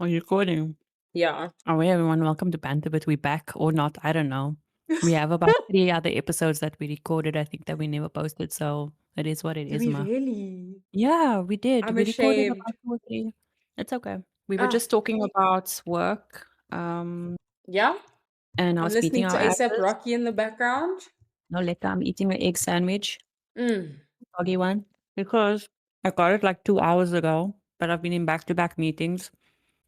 Are you recording? Yeah. Oh, hey everyone, welcome to Banter Bit. We back or not, I don't know. We have about 3 other episodes that we recorded, I think that we never posted, so it is what it Did is, we ma. really? Yeah, we did. I'm We recorded ashamed. about 2 or 3. It's okay. We were Ah, just talking about work, yeah. and I I'm was beating listening to our ASAP asses. Rocky in the background. No, later I'm eating an egg sandwich, Mm. soggy one, because I got it like 2 hours ago, but I've been in back-to-back meetings,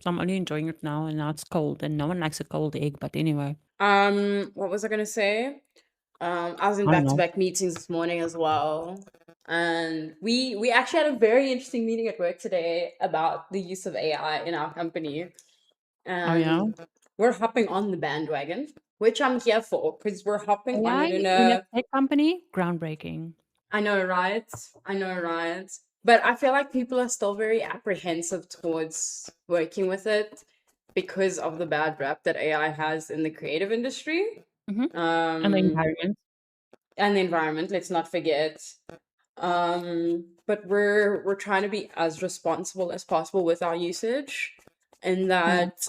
so I'm only enjoying it now, and now it's cold, and no one likes a cold egg, but anyway, What was I gonna say? I was in I don't know. back-to-back meetings this morning as well. And we actually had a very interesting meeting at work today about the use of AI in our company. Oh, yeah? And we're hopping on the bandwagon, which I'm here for, because we're hopping on AI it in in a a tech company? Groundbreaking. I know, right? I know, right? But I feel like people are still very apprehensive towards working with it because of the bad rap that AI has in the creative industry. Mhm. And the Um, environment. and the environment, let's not forget. But we're trying to be as responsible as possible with our usage, in Mm, that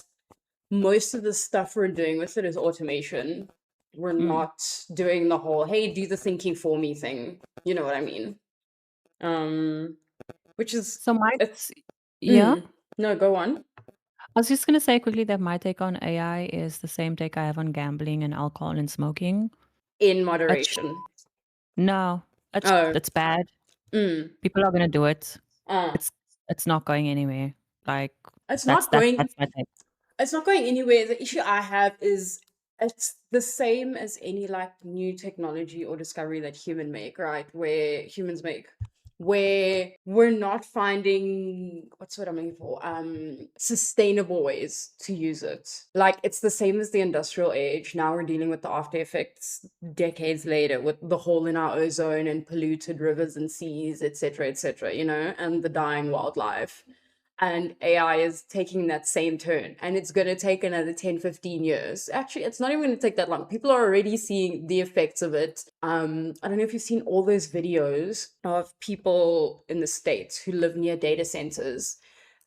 most of the stuff we're doing with it is automation. We're mm. not doing the whole, hey, do the thinking for me thing. You know what I mean? Um, which is So my it's yeah? no, go on. I was just gonna say quickly that my take on AI is the same take I have on gambling and alcohol and smoking. In It's moderation. no, Oh, it's bad. mm, People are gonna do it. uh, It's it's not going anywhere. Like, it's that's not that's going. that's my take. It's not going anywhere. The issue I have is it's the same as any like new technology or discovery that humans make, where we're not finding what's what I'm looking for, sustainable ways to use it. Like it's the same as the industrial age. Now we're dealing with the after effects decades later with the hole in our ozone and polluted rivers and seas, etc., and the dying wildlife. And AI is taking that same turn, and it's going to take another 10, 15 years. Actually, it's not even going to take that long. People are already seeing the effects of it. I don't know if you've seen all those videos of people in the States who live near data centers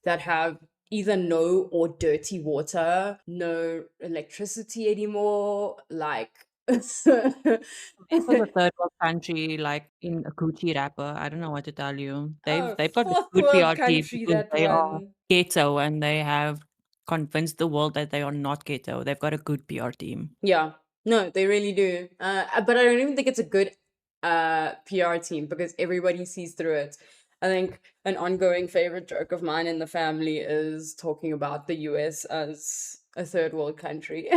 that have either no or dirty water, no electricity anymore, like This was a third world country, like in a Gucci rapper. I don't know what to tell you. oh, They've got a fourth good world PRT country, because that they are one. ghetto and they have convinced the world that they are not ghetto. They've got a good PR team. Yeah, no, they really do. But I don't even think it's a good PR team because everybody sees through it. I think an ongoing favorite joke of mine in the family is talking about the US as a third world country.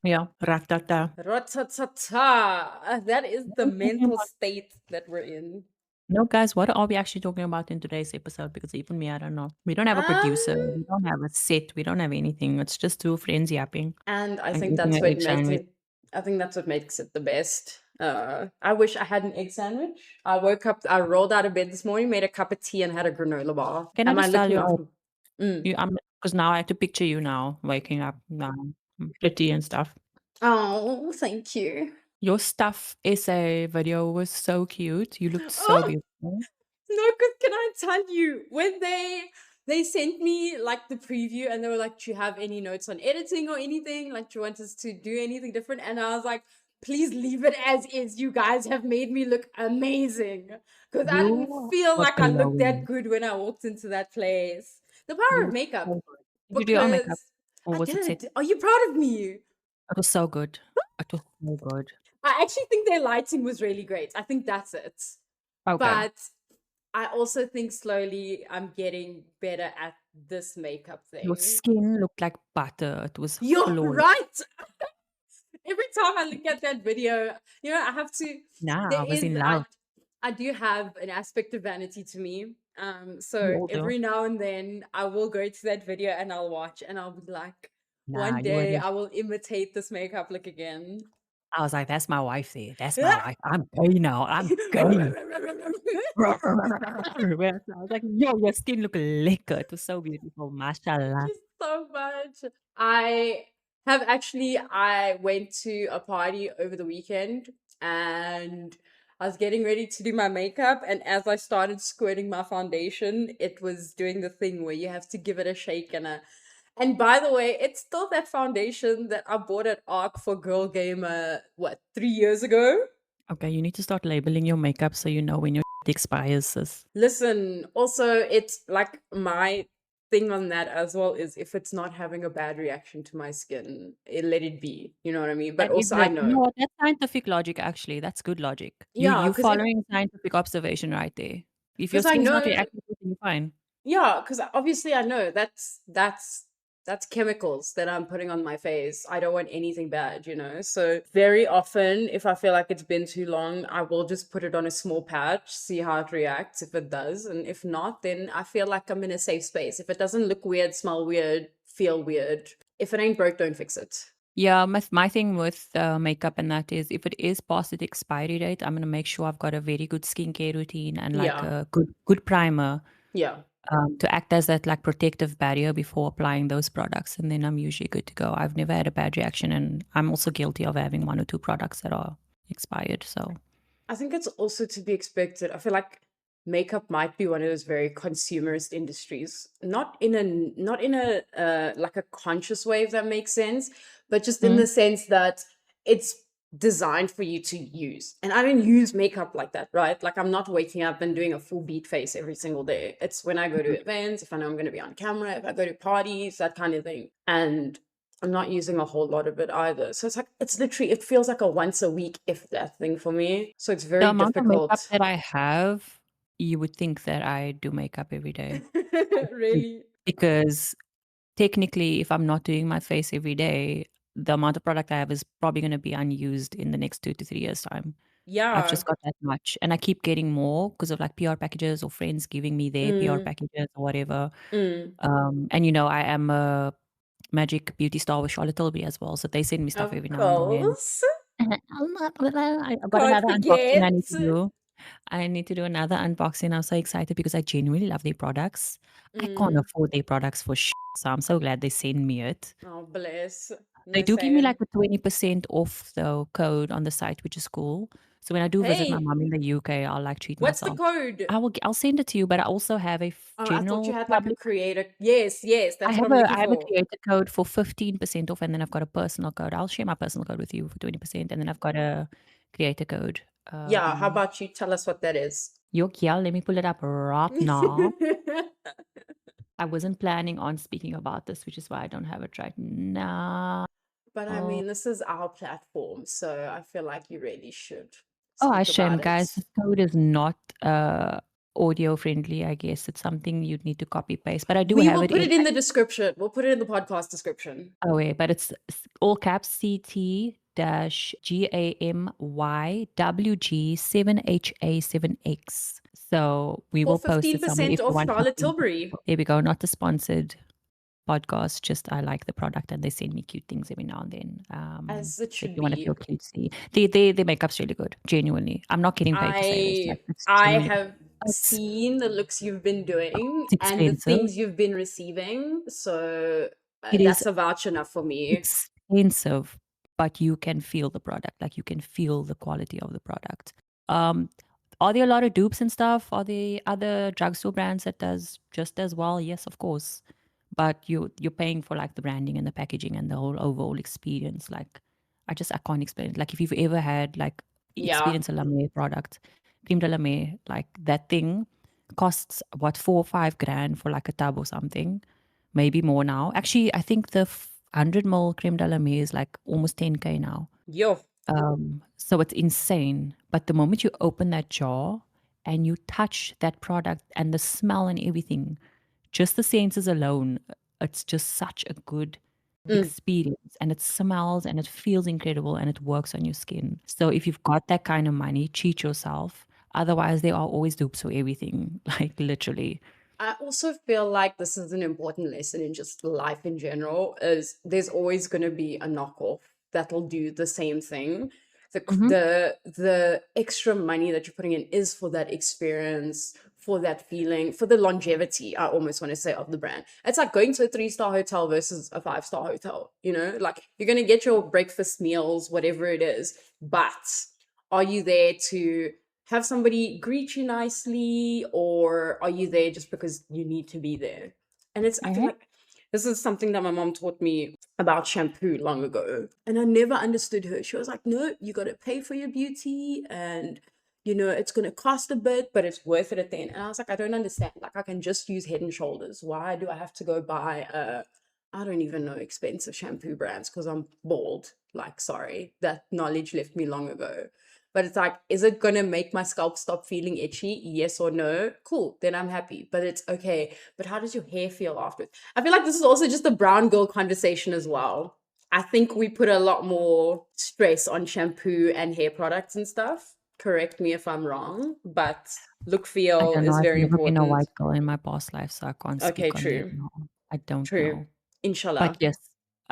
Yeah, ratata. Ratatata. That is the mental state that we're in. No, guys, what are we actually talking about in today's episode? Because even me, I don't know. We don't have a producer. Um, We don't have a set. We don't have anything. It's just two friends yapping and I and think eating that's an what egg makes sandwich. it. I think that's what makes it the best. I wish I had an egg sandwich. I woke up, I rolled out of bed this morning, made a cup of tea, and had a granola bar. Can I Am I just tell looking you, after? Mm. you, because now I have to picture you now, waking up now, pretty and stuff. Oh, thank you. Your stuff essay video was so cute. You looked so Oh beautiful. no, because can I tell you when they sent me like the preview and they were like, "Do you have any notes on editing or anything? Like, do you want us to do anything different?" And I was like, "Please leave it as is. You guys have made me look amazing." Because I didn't You feel were like I looked that glowing. good when I walked into that place. The power You of were makeup. so good. Did you do your makeup Because or I was it set? did. Are you proud of me? It was so good. It was so good. I actually think their lighting was really great. I think that's it. Okay. But I also think slowly I'm getting better at this makeup Your thing. skin looked like butter. It was You're flawless. right. Every time I look at that video, I have to. Nah, There I was is in love. I do have an aspect of vanity to me. We So all do. every now and then I will go to that video and I'll watch and I'll be like, Nah, one you were day the I will imitate this makeup look again. I was like, "That's my wife there. That's my wife. I'm gay now. I'm gay." Everywhere. So I was like, "Yo, your skin look lekker." It was so beautiful, mashallah. You so much. I went to a party over the weekend and I was getting ready to do my makeup, and as I started squirting my foundation, it was doing the thing where you have to give it a shake and by the way, it's still that foundation that I bought at ARC for Girl Gamer, what, 3 years ago? Okay, you need to start labeling your makeup so you know when your expires, sis. Listen, also, it's like my thing on that as well is if it's not having a bad reaction to my skin, let it be. You know what I mean? But That is also, I like, you know. know what? That's scientific logic, actually. That's good logic. Yeah, You following scientific observation right there. If your because I skin's not know. reacting, then you're fine. Yeah, because obviously I know that's chemicals that I'm putting on my face. I don't want anything bad, you know. So very often, if I feel like it's been too long, I will just put it on a small patch, see how it reacts. If it does, and if not, then I feel like I'm in a safe space. If it doesn't look weird, smell weird, feel weird, if it ain't broke, don't fix it. Yeah, my thing with makeup and that is if it is past its expiry date, I'm gonna make sure I've got a very good skincare routine and like Yeah, a good primer yeah. to act as that like protective barrier before applying those products, and then I'm usually good to go. I've never had a bad reaction, and I'm also guilty of having one or two products that are expired. So I think it's also to be expected. I feel like makeup might be one of those very consumerist industries, not in a like a conscious way, if that makes sense, but just in mm, the sense that it's designed for you to use. And I don't use makeup like that, right? Like I'm not waking up and doing a full beat face every single day. It's when I go to events, if I know I'm going to be on camera, if I go to parties, that kind of thing. And I'm not using a whole lot of it either. So it's like, it's literally, it feels like a once a week, if that thing for me. So it's the very amount of makeup difficult. that I have, you would think that I do makeup every day. Really? Because technically, if I'm not doing my face every day, the amount of product I have is probably going to be unused in the next 2 to 3 years' time. I've Yeah. just got that much. And I keep getting more because of like PR packages or friends giving me their PR Mm, packages or whatever. mm. And I am a magic beauty star with Charlotte Tilbury as well. So they send me stuff Of every now and then. course. I've got Can't another unboxing I forget. need to do. I need to do another unboxing. I'm so excited because I genuinely love their products. I can't Mm. afford their products for so I'm so glad they send me it. Oh, bless. They No, do give me like same. a 20% off though code on the site, which is cool. So when I do visit my Hey, mom in the UK, I'll like treat what's the myself. code? I'll send it to you, but I also have a Oh, I thought you general had like a public. creator. Yes, yes, I that's what have I'm a looking I have a for. creator code for 15% off, and then I've got a personal code. I'll share my personal code with you for 20%, and then I've got a creator code. Yeah, how about you tell us what that is? Yeah, let me pull it up right now. I wasn't planning on speaking about this, which is why I don't have it right now. But I Oh, mean, this is our platform, so I feel like you really should a speak shame, about guys. it. This code is not audio friendly, I guess. It's something you'd need to copy paste, but I do We have will it put in. it in the description. We'll put it in the podcast description. Oh, wait, but it's all caps CT dash GAMYWG7HA7X. So we For will post it somewhere 15% if you off want Charlotte 15. Tilbury. There we go. Not a sponsored podcast. Just I like the product and they send me cute things every now and then. As it So if should you want to be. feel cutesy, the makeup's really good. Genuinely, I'm not getting paid to say this. Like I it's I genuinely, have it's, seen the looks you've been doing it's and the expensive. things you've been receiving, so It is that's a vouch enough for me. expensive, but you can feel the product. Like you can feel the quality of the product. Um, are there a lot of dupes and stuff? Are there other drugstore brands that does just as well? Yes, of course. But you're paying for like the branding and the packaging and the whole overall experience. Like I can't explain it. Like if you've ever had like Yeah. experience a La Mer product, creme de la Mer, like that thing costs what 4 or 5 grand for like a tub or something, maybe more now. Actually, I think the 100 ml creme de la Mer is like almost 10K now. Yo. So it's insane. But the moment you open that jar and you touch that product and the smell and everything, just the senses alone, it's just such a good Mm. experience. And it smells and it feels incredible and it works on your skin. So if you've got that kind of money, treat yourself. Otherwise, there are always dupes for everything, like literally. I also feel like this is an important lesson in just life in general, is there's always going to be a knockoff that'll do the same thing. Hmm. The extra money that you're putting in is for that experience, for that feeling, for the longevity, I almost want to say, of the brand. It's like going to a 3-star hotel versus a 5-star hotel, you know? Like you're going to get your breakfast meals, whatever it is, but are you there to have somebody greet you nicely, or are you there just because you need to be there? And I feel like this is something that my mom taught me about shampoo long ago. And I never understood her. She was like, no, you got to pay for your beauty, and it's going to cost a bit, but it's worth it at the end. And I was like, I don't understand. Like, I can just use Head and Shoulders. Why do I have to go buy I don't even know, expensive shampoo brands because I'm bald? Like, sorry, that knowledge left me long ago. But it's like, is it going to make my scalp stop feeling itchy? Yes or no? Cool, then I'm happy. But it's okay. But how does your hair feel after? I feel like this is also just a brown girl conversation as well. I think we put a lot more stress on shampoo and hair products and stuff. Correct me if I'm wrong, but look, I feel don't know. is I've very never been a important. white girl in my past life, so I can't Okay, speak on that true. now. I don't True. know. But Inshallah. yes,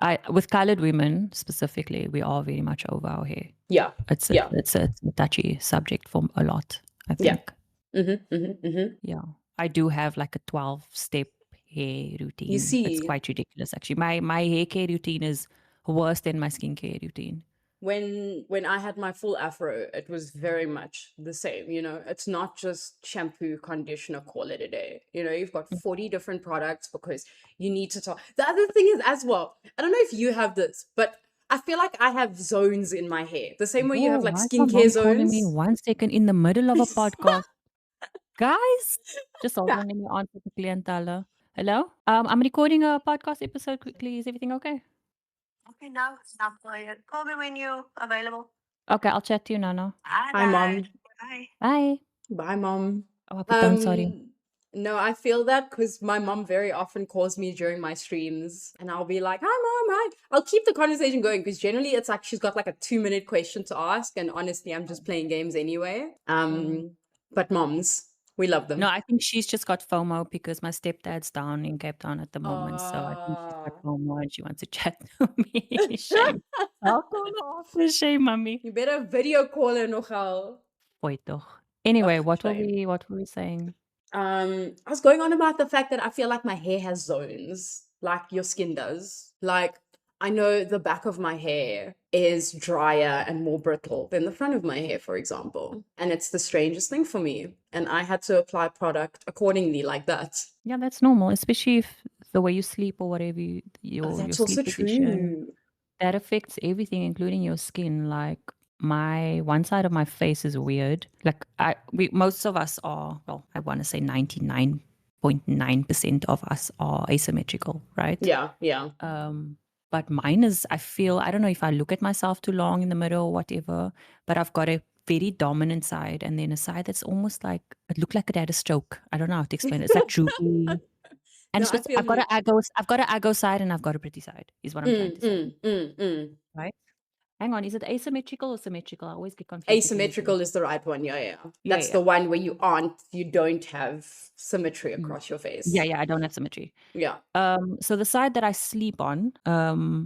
I with colored women specifically, we are very much over our hair. Yeah. It's a, Yeah. it's a, it's a touchy subject for a lot, I Yeah. think. Mm-hmm. Yeah. I do have like a 12-step hair You routine. It's see, quite ridiculous actually. My hair care routine is worse than my skincare routine. when I had my full afro, it was very much the same. It's not just shampoo, conditioner, call it a day. You've got 40 different products because you need to talk. The other thing is as well, I don't know if you have this, but I feel like I have zones in my hair. The same way you Whoa, have like why is my skincare mom calling me zones. 1 second in the middle of a podcast? Guys, just hold Yeah. on, let me answer the clientele. Hello? I'm recording a podcast episode quickly. Is everything okay? Okay, now stop quiet. Call me when you're available. Okay, I'll chat to you, Nana. Hi, mom. Bye. Bye. Bye, mom. Oh, I put down sorry. No, I feel that because my mom very often calls me during my streams, and I'll be like, "Hi, mom, hi." I'll keep the conversation going because generally it's like she's got like a 2-minute question to ask, and honestly, I'm just playing games anyway. But moms, we love No, them. I think she's just got FOMO because my stepdad's down in Cape Town at the moment. So I think she's got Uh, FOMO and she wants to chat to me. Shame. I'll call her after. Shame, mommy. you better video call her nogal. Fooi toch. Anyway, Ugh, shame. what were we saying? I was going on about the fact that I feel like my hair has zones, like your skin does. Like, I know the back of my hair is drier and more brittle than the front of my hair, for example. And it's the strangest thing for me. And I had to apply product accordingly, like that. Yeah, that's normal, especially if the way you sleep or whatever Oh, your that's sleep also position. true. That affects everything, including your skin. Like my one side of my face is weird. Like most of us are, well, I want to say 99.9% of us are asymmetrical, right? Yeah. But mine is, I feel, I don't know if I look at myself too long in the middle or whatever, but I've got a very dominant side and then a side that's almost like, it looked like it had a stroke. I don't know how to explain it. It's like droopy. And No, it's I just, feel you. I've got an aggo side and I've got a pretty side, is what I'm trying to say. Mm. Right? Hang on, is it asymmetrical or symmetrical? I always get confused between the two. Asymmetrical is the right one. Yeah. Yeah, That's yeah. the one where you don't have symmetry across your face. Yeah, I don't have symmetry. Yeah. So the side that I sleep on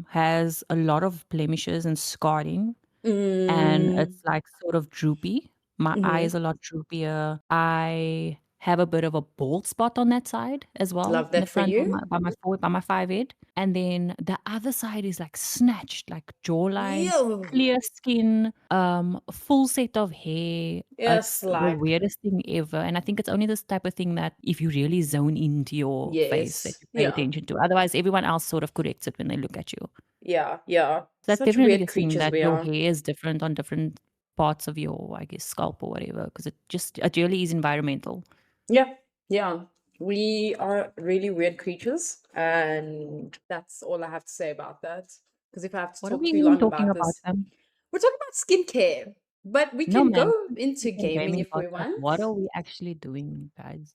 has a lot of blemishes and scarring, and it's like sort of droopy. My eye is a lot droopier. I have a bit of a bald spot on that side as well, Love in the that for front you. by my forehead, by my forehead. And then the other side is like snatched, like jawline, Ew. clear skin, full set of hair. Yes, It's the like, weirdest thing ever. And I think it's only this type of thing that if you really zone into your face that yes. you pay Yeah. attention to. Otherwise, everyone else sort of corrects it when they look at you. Yeah. So that's Such definitely weird a thing creatures that we your are. hair is different on different parts of your, I guess, scalp or whatever, because it really is environmental. Yeah. We are really weird creatures, and that's all I have to say about that. Because if I have to What are talk we too even long talking about about, this, Sam? we're talking about skincare, but we No, can man. go This is into freaking gaming gaming if we podcast. want. What are we actually doing, guys?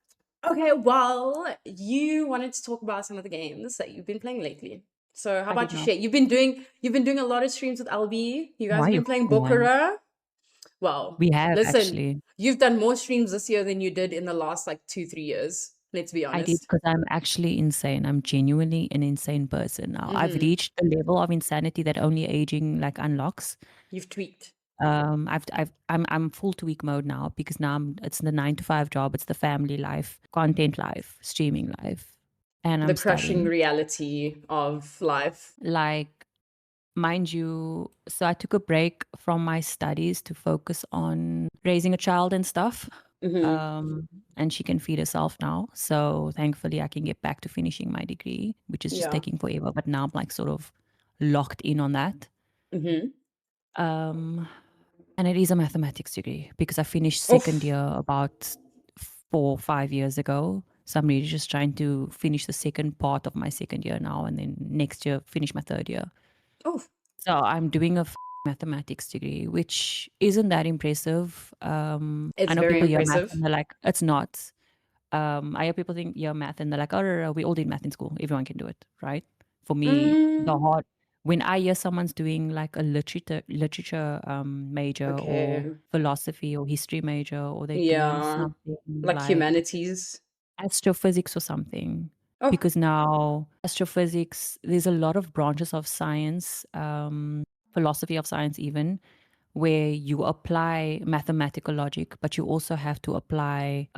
Okay, well, you wanted to talk about some of the games that you've been playing lately. So how I about did you not. share? You've been doing a lot of streams with LB. You guys Why have you been playing man? Bokura. Well, We have listen, actually. you've done more streams this year than you did in the last like 2-3 years. Let's be I did honest. because I'm actually insane. I'm genuinely an insane person now. I've reached a level of insanity that only aging like unlocks. You've tweaked. I'm full tweak mode now because now it's the 9 to 5 job, it's the family life, content life, streaming life, and The I'm crushing studying. reality of life. Like mind you, so I took a break from my studies to focus on raising a child and stuff. And she can feed herself now. So thankfully, I can get back to finishing my degree, which is just Yeah. taking forever. But now I'm like sort of locked in on that. Um, and it is a mathematics degree because I finished second Oof. year about 4 or 5 years ago. So I'm really just trying to finish the second part of my second year now, and then next year finish my third year. Oof. So I'm doing a mathematics degree, which isn't that impressive. I It's know very people hear math impressive. and they're like, it's not. I hear people think, yeah, math, and they're like, oh, we all did math in school. Everyone can do it, right? For me, the Mm, hard when I hear someone's doing like a literature major or okay. philosophy or history major, or they're doing Yeah. something Like like humanities. astrophysics or something, Oh, because now astrophysics, there's a lot of branches of science, philosophy of science even, where you apply mathematical logic, but you also have to apply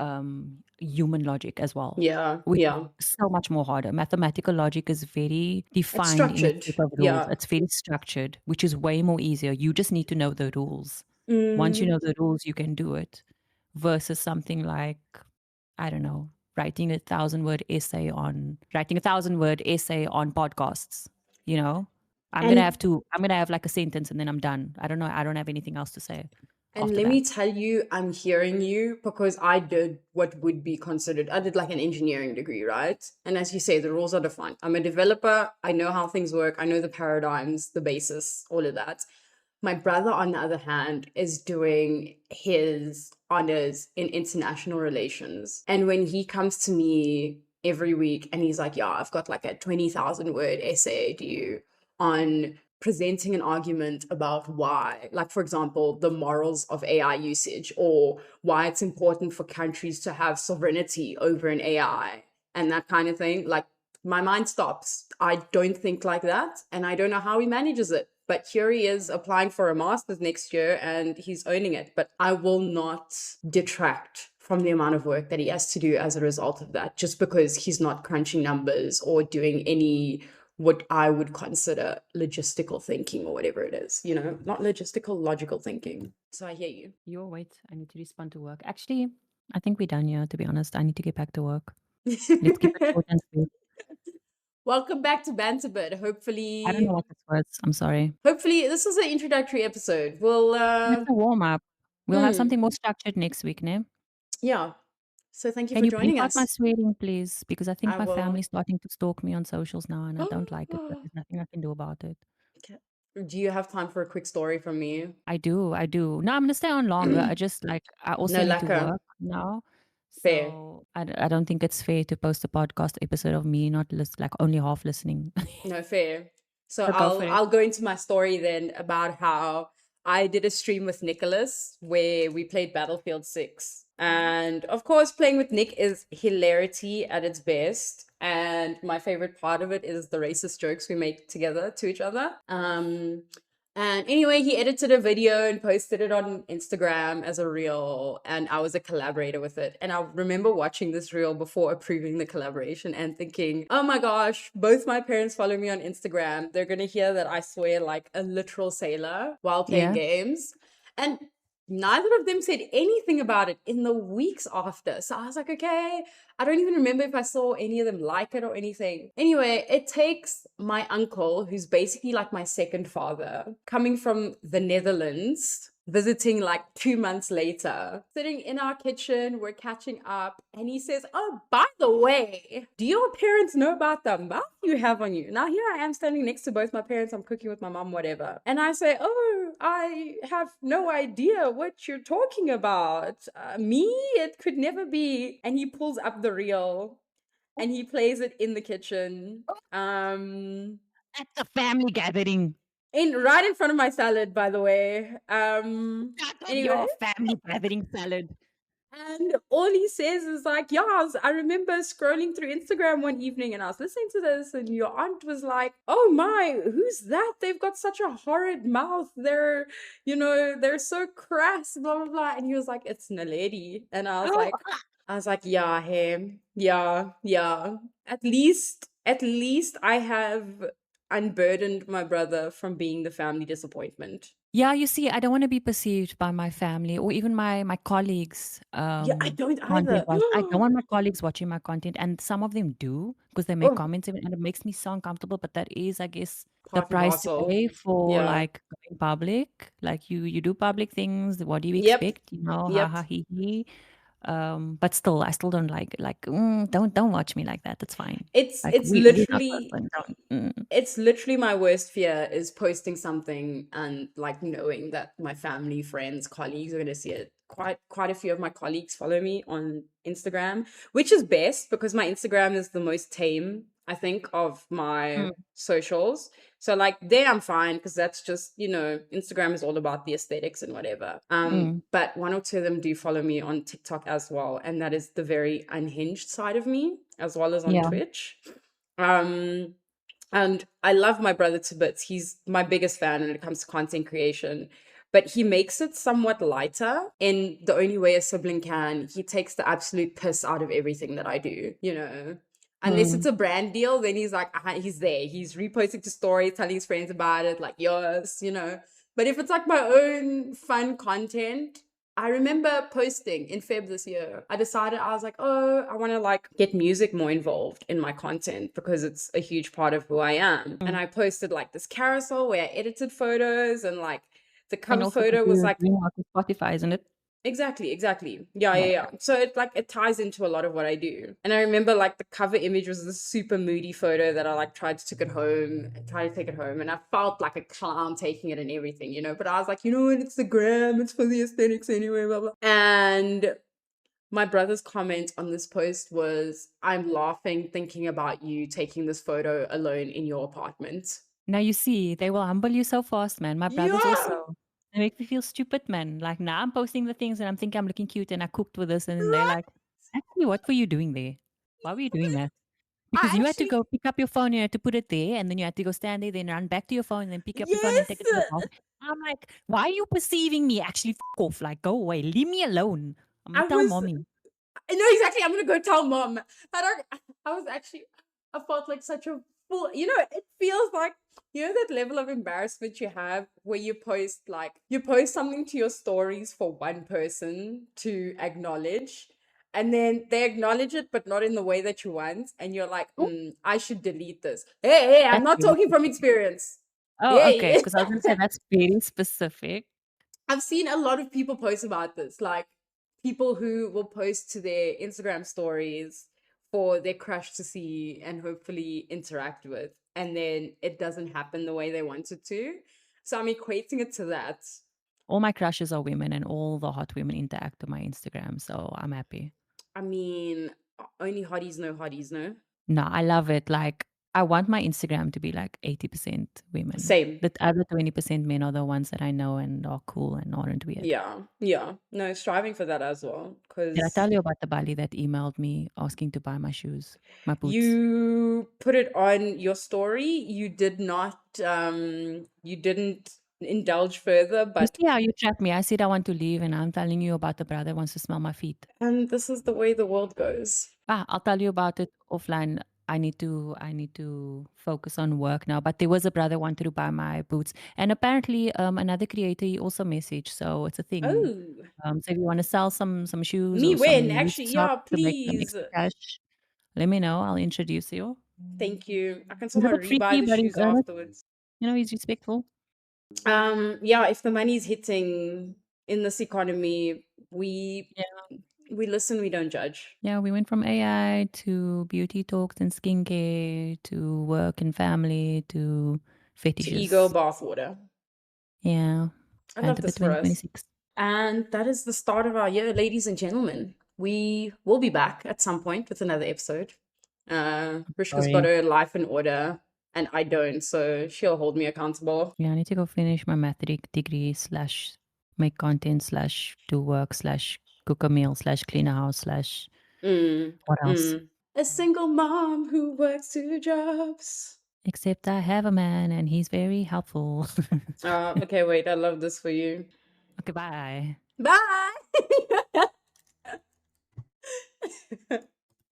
human logic as well, yeah. which is Yeah. so much more harder. Mathematical logic is very It's defined in its structured. set of rules. Yeah. It's very structured, which is way more easier. You just need to know the rules. Once you Mm, know the rules, you can do it. Versus something like, I don't know, writing a 1,000 word essay on podcasts, you know? and I'm gonna have like a sentence and then I'm done. I don't know. I don't have anything else to say And after let that. me tell you, I'm hearing you because I did what would be considered, I did like an engineering degree, right? And as you say, the rules are defined. I'm a developer. I know how things work. I know the paradigms, the basis, all of that. My brother, on the other hand, is doing his honors in international relations. And when he comes to me every week and he's like, yeah, I've got like a 20,000 word essay due on presenting an argument about why, like, for example, the morals of AI usage or why it's important for countries to have sovereignty over an AI and that kind of thing. Like, my mind stops. I don't think like that. And I don't know how he manages it. But here he is applying for a master's next year and he's owning it. But I will not detract from the amount of work that he has to do as a result of that, just because he's not crunching numbers or doing any what I would consider logistical thinking or whatever it is, not logistical, logical thinking. So I hear you. Yo, wait, I need to respond to work. Actually, I think we're done here, to be honest. I need to get back to work. Let's keep it short and sweet. Welcome back to Banter Bit. I don't know Hopefully, what this was. I'm sorry. hopefully this is an introductory episode. We'll It's a warm up. We'll have mm, something more structured next week, ne? yeah. So thank you Can for you bleep joining out my us. swearing, please? Because I think I my will. family's starting to stalk me on socials now, and I don't like it, but there's nothing I can do about it. Okay. Do you have time for a quick story from me? I do, I do. No, I'm gonna stay on longer. I just like I No also need to lacquer. work now, Fair. so I don't think it's fair to post a podcast episode of me not like only half listening. No, fair. So So go for it. I'll go into my story then about how I did a stream with Nicholas where we played Battlefield 6. And of course, playing with Nick is hilarity at its best. And my favorite part of it is the racist jokes we make together to each other. And anyway, he edited a video and posted it on Instagram as a reel, and I was a collaborator with it. And I remember watching this reel before approving the collaboration and thinking, oh my gosh, both my parents follow me on Instagram. They're going to hear that I swear like a literal sailor while playing Yeah. games. And neither of them said anything about it in the weeks after. So I was like, okay, I don't even remember if I saw any of them like it or anything. Anyway, it takes my uncle, who's basically like my second father, coming from the Netherlands, visiting like 2 months later, sitting in our kitchen, we're catching up, and he says, oh, by the way, do your parents know about the mouth you have on you? Now, here I am standing next to both my parents, I'm cooking with my mom, whatever. And I say, oh, I have no idea what you're talking about. Me? It could never be. And he pulls up the reel and he plays it in the kitchen. That's a family gathering. Right in front of my salad, by the way. That's Anyway, your family gathering salad. and all he says is like, yeah, I remember scrolling through Instagram one evening and I was listening to this, and your aunt was like, oh my, who's that? They've got such a horrid mouth. They're so crass, blah, blah, blah. And he was like, it's Naledi. And I was like, yeah, hey, yeah, yeah. At least unburdened my brother from being the family disappointment. Yeah, you see, I don't want to be perceived by my family or even my colleagues. Yeah, I don't Content either. wise, I don't want my colleagues watching my content, and some of them do because they make Oh, comments, and it makes me so uncomfortable. But that is, I guess, the part and price to parcel. pay for Yeah. like going public. Like you do public things. What do you Yep. expect? You know, ha Yep. ha he he. But still, I still don't don't watch me like that. That's fine. It's Like it's we're not literally person. Don't. it's literally my worst fear is posting something and like knowing that my family, friends, colleagues are going to see it. Quite a few of my colleagues follow me on Instagram, which is best because my Instagram is the most tame, I think, of my Mm, socials. So like there I'm fine because that's just, Instagram is all about the aesthetics and whatever. mm, But one or two of them do follow me on TikTok as well, and that is the very unhinged side of me as well as on yeah. Twitch. Um and I love my brother to bits. He's my biggest fan when it comes to content creation. But he makes it somewhat lighter in the only way a sibling can. He takes the absolute piss out of everything that I do. Unless it's Mm. a brand deal, then he's like, he's there. He's reposting to stories, telling his friends about it, like, yes. But if it's like my own fun content, I remember posting in Feb this year. I decided I was like, oh, I want to like get music more involved in my content because it's a huge part of who I am. And Mm. I posted like this carousel where I edited photos and like the And cover also because photo was you're like doing work with Spotify, isn't it? exactly. Yeah, yeah, Yeah. yeah. So it ties into a lot of what I do. And I remember like the cover image was this super moody photo that I like tried to take it home and I felt like a clown taking it and everything. But I was like, what, it's the gram, it's for the aesthetics anyway, blah blah. And my brother's comment on this post was, I'm laughing thinking about you taking this photo alone in your apartment. Now you see, they will humble you so fast, man. My brothers Yeah, also. They make me feel stupid, man. Like now I'm posting the things and I'm thinking I'm looking cute and I cooked with this, and then they're right. like, actually, what were you doing there? Why were you doing that? Because I you had to actually, go pick up your phone, you had to put it there, and then you had to go stand there, then run back to your phone, and then pick up your phone and yes. take it to the bathroom. I'm like, why are you perceiving me? Actually, off. Like, go away. Leave me alone. I'm I gonna tell was mommy. I know exactly. I'm gonna go tell mom. I was actually, I felt like such a fool. It feels like, that level of embarrassment you have where you post something to your stories for one person to acknowledge, and then they acknowledge it, but not in the way that you want. And you're like, Oh, I should delete this. Hey, I'm that's not very talking from specific. experience. Oh, okay. Hey. Because I was gonna say that's very specific. I've seen a lot of people post about this, like people who will post to their Instagram stories for their crush to see and hopefully interact with, and then it doesn't happen the way they wanted to. So I'm equating it to that. All my crushes are women, and all the hot women interact on my Instagram, so I'm happy. I mean, only hotties know hotties, no? No, I love it. Like, I want my Instagram to be like 80% women. Same. The other 20% men are the ones that I know and are cool and aren't weird. Yeah, yeah. No, striving for that as well. Did I Because tell you about the Bali that emailed me asking to buy my shoes, my boots? you put it on your story, you did not, you didn't indulge further, You but see how you trapped me? I said I want to leave, and I'm telling you about the brother who wants to smell my feet. and this is the way the world goes. I'll tell you about it offline. I need to focus on work now. But there was a brother wanted to buy my boots, and apparently, another creator he also messaged. So it's a thing. Oh, So if you want to sell some shoes me or win. some used Actually, yeah, socks to make some please. extra cash, let me know. I'll introduce you. Thank you. I can He's a somehow bit rebuy freaky, the but he's shoes earnest. afterwards. He's respectful. Yeah, if the money's hitting in this economy, we Yeah. we listen, we don't judge. Yeah, we went from AI to beauty talks and skincare to work and family to To ego fetishes. bathwater. Yeah. I love Banter Bit this for us. 2026. And that is the start of our year, ladies and gentlemen. We will be back at some point with another episode. Rishka's got Sorry. her life in order, and I don't, so she'll hold me accountable. Yeah, I need to go finish my math degree slash make content slash do work slash cook a meal slash clean a house slash Mm, what else? mm. A single mom who works 2 jobs. Except I have a man and he's very helpful. Okay, wait, I love this for you. Okay, bye. Bye.